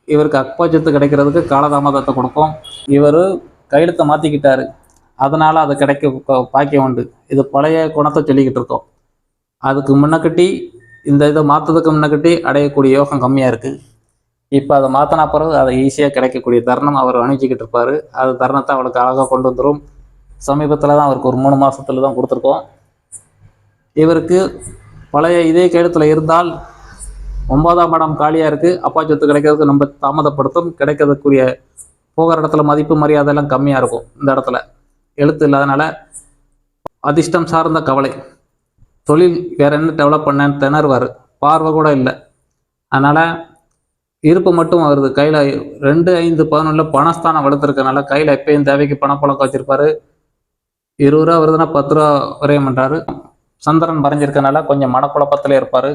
இவருக்கு அப்பாச்சத்து கிடைக்கிறதுக்கு காலதாமதத்தை கொடுக்கும். இவர் கையெழுத்தை மாற்றிக்கிட்டாரு, அதனால் அது கிடைக்க பாக்கியம் உண்டு. இது பழைய குணத்தை சொல்லிக்கிட்டு இருக்கோம். அதுக்கு முன்னக்கட்டி இந்த இதை மாற்றதுக்கு முன்னக்கட்டி அடையக்கூடிய யோகம் கம்மியாக இருக்குது. இப்போ அதை மாற்றினா பிறகு அதை ஈஸியாக கிடைக்கக்கூடிய தருணம் அவர் அணிஞ்சிக்கிட்டு இருப்பார். அது தருணத்தை அவளுக்கு அழகாக கொண்டு வந்துடும். சமீபத்தில் தான் அவருக்கு ஒரு 3 மாதத்துல தான் கொடுத்துருக்கோம். இவருக்கு பழைய இதே கையெழுத்தில் இருந்தால் 9ஆம் இடம் காலியாக இருக்குது. அப்பா சொத்து கிடைக்கிறதுக்கு நம்ம தாமதப்படுத்தும். கிடைக்கிறதுக்குரிய போகிற இடத்துல மதிப்பு மரியாதையெல்லாம் கம்மியாக இருக்கும். இந்த இடத்துல எழுத்து இல்லாதனால அதிர்ஷ்டம் சார்ந்த கவலை, தொழில் வேறு என்ன டெவலப் பண்ணேன்னு திணறுவார். பார்வை கூட இல்லை. அதனால் இருப்பு மட்டும் வருது. கையில் 2, 5, 11 பணஸ்தானம் வளர்த்துருக்கனால கையில் எப்பயும் தேவைக்கு பணப்பழக்கம் வச்சுருப்பார். 20 ரூபா வருதுன்னா 10 ரூபா வரைய மாட்டார். சந்திரன் மறைஞ்சிருக்கனால கொஞ்சம் மனக்குழப்பத்தில் இருப்பார்.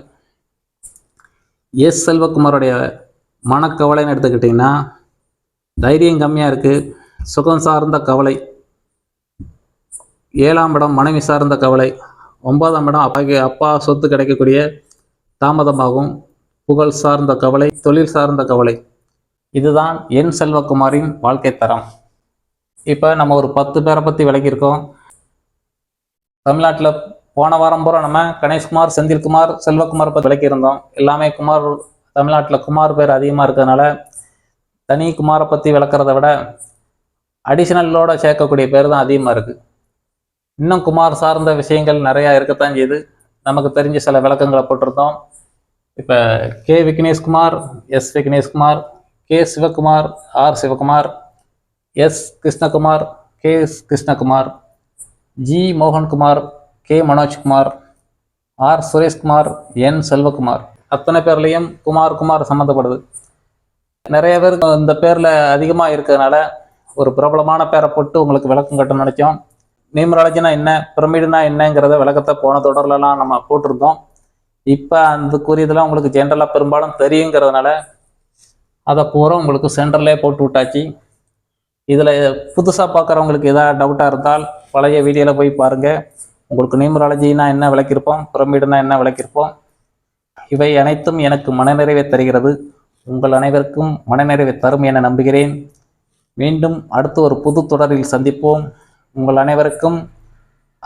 எஸ் செல்வகுமாரோடைய மனக்கவலைன்னு எடுத்துக்கிட்டிங்கன்னா தைரியம் கம்மியாக இருக்குது, சுகம் சார்ந்த கவலை. 7ஆம் இடம் மனைவி சார்ந்த கவலை. 9ஆம் இடம் அப்பா சொத்து கிடைக்கக்கூடிய தாமதமாகும். புகழ் சார்ந்த கவலை, தொழில் சார்ந்த கவலை. இதுதான் என் செல்வகுமாரின் வாழ்க்கை தரம். இப்போ நம்ம ஒரு 10 பேரை பற்றி விளக்கியிருக்கோம். தமிழ்நாட்டில் போன வாரம் பூரா நம்ம கணேஷ்குமார், செந்தில்குமார், செல்வகுமார் பற்றி விளக்கியிருந்தோம். எல்லாமே குமார். தமிழ்நாட்டில் குமார் பேர் அதிகமாக இருக்கிறதுனால தனி குமாரை பற்றி விளக்கிறத விட அடிஷ்னலோட சேர்க்கக்கூடிய பேர் தான் அதிகமாக இருக்குது. இன்னும் குமார் சார்ந்த விஷயங்கள் நிறையா இருக்கத்தான் செய்யுது. நமக்கு தெரிஞ்ச சில விளக்கங்களை போட்டிருந்தோம். இப்போ K Vigneshkumar, S Vigneshkumar, K Sivakumar, R Sivakumar, S Krishnakumar, K Krishnakumar, G Mohankumar, K Manojkumar, R Sureshkumar, N Selvakumar. அத்தனை பேர்லேயும் குமார் சம்மந்தப்படுது. நிறைய பேர் இந்த பேரில் அதிகமாக இருக்கிறதுனால ஒரு பிரபலமான பேரை போட்டு உங்களுக்கு விளக்கம் கட்ட நினைச்சோம். நியூமராலஜினா என்ன, பிரமிடுனா என்னங்கிறத விளக்கத்தை போன தொடர்லலாம் நம்ம போட்டிருந்தோம். இப்போ அந்த கூறியதெல்லாம் உங்களுக்கு ஜென்ரலாக பெரும்பாலும் தெரியுங்கிறதுனால அதை பூரா உங்களுக்கு சென்டர்லேயே போட்டு விட்டாச்சு. இதில் புதுசாக பார்க்குறவங்களுக்கு எதாவது டவுட்டாக இருந்தால் பழைய வீடியோவில் போய் பாருங்கள். உங்களுக்கு நியூமராலஜினா என்ன விளக்கியிருப்போம், பிரமிடுனா என்ன விளக்கியிருப்போம். இவை அனைத்தும் எனக்கு மனநிறைவை தருகிறது. உங்கள் அனைவருக்கும் மனநிறைவை தரும் என நம்புகிறேன். மீண்டும் அடுத்து ஒரு புது தொடரில் சந்திப்போம். உங்கள் அனைவருக்கும்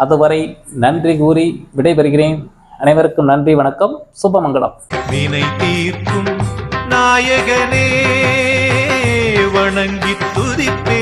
அதுவரை நன்றி கூறி விடைபெறுகிறேன். அனைவருக்கும் நன்றி, வணக்கம், சுபமங்கலம். வினை தீர்க்கும் நாயகனே வணங்கி துதிப்பே